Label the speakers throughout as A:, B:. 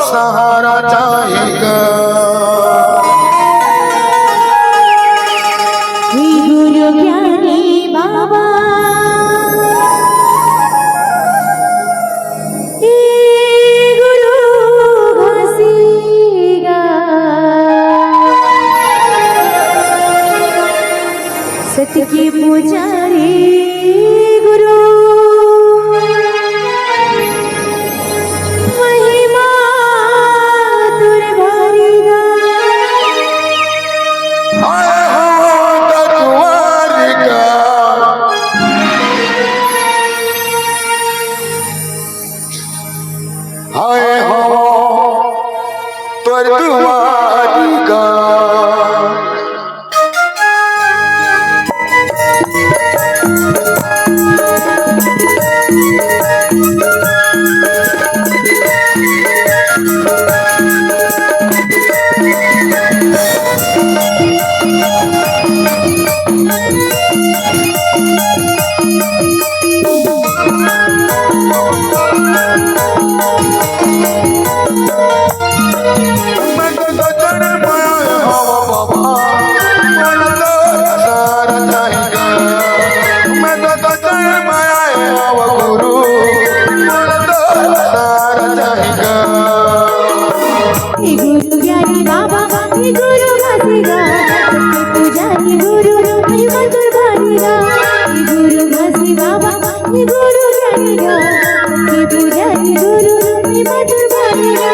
A: सहारा चाहेगा।
B: गुरु ज्ञानी बाबा गुरु घसीगा सत्य के पुजारी गुरु महिमा तुर भरेगा।
A: आए हो द्वारिका आए हो द्वारिका
B: गुरु ज्ञानी बाबा गुरु घसीगा सत्य पुजारी गुरु महिमा तुर भरेगा। गुरु घसी बाबा गुरु ज्ञानी सत्य पुजारी गुरु महिमा तुर भरेगा।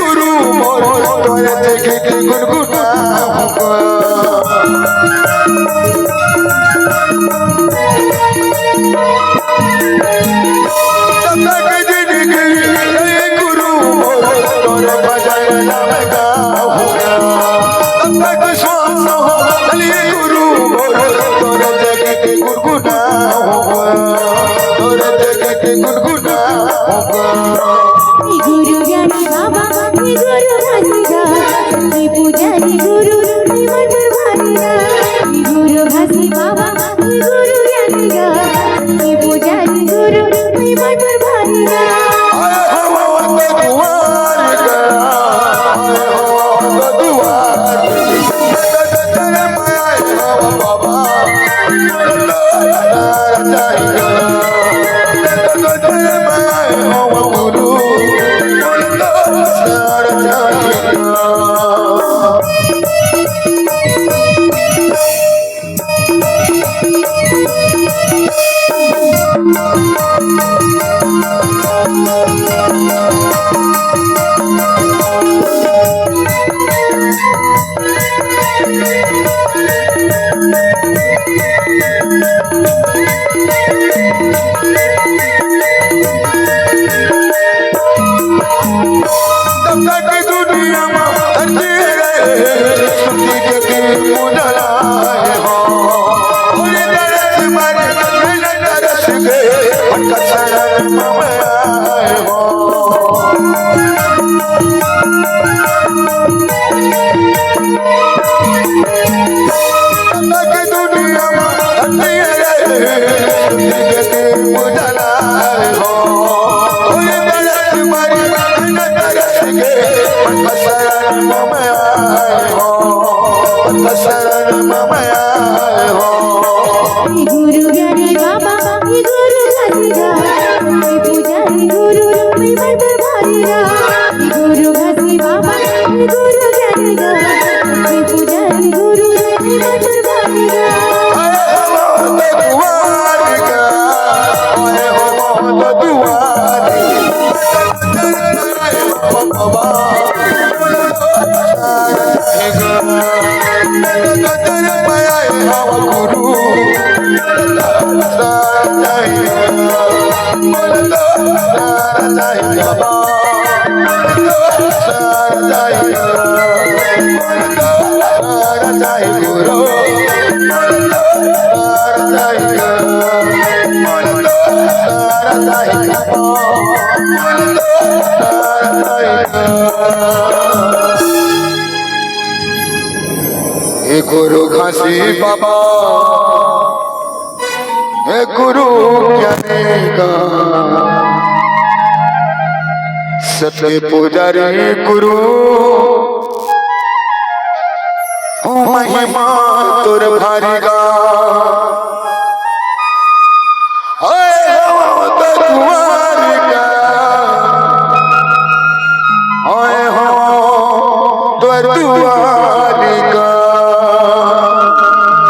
B: गुरु मोर तोरे देखे गुनगुना गुरु मोर तोरे भजन लगा गुरु मोर तोरे देखे गुनगुना तोरे देखे गुनगुना गुरु ज्ञानी बाबा गुरु घसीगा सत्य पुजारी गुरु महिमा तुर भरेगा। गुरु घसी बाबा गुरु ज्ञानी सत्य पुजारी गुरु महिमा तुर भरेगा। गुरु ज्ञानी बाबा गुरु घसीगा पुजारी गुरु महिमा तुर भरेगा। गुरु घसी बाबा गुरु ज्ञानी पुजारी मधुर भारी गा
A: हे गुरु घासी बाबा, हे गुरु ज्ञानेगा, सत्य पुजारी गुरु, ओ महिमा तुर भारी गा, ओए हो तो दुआरी गा, ओए हो तो दुआरी गा।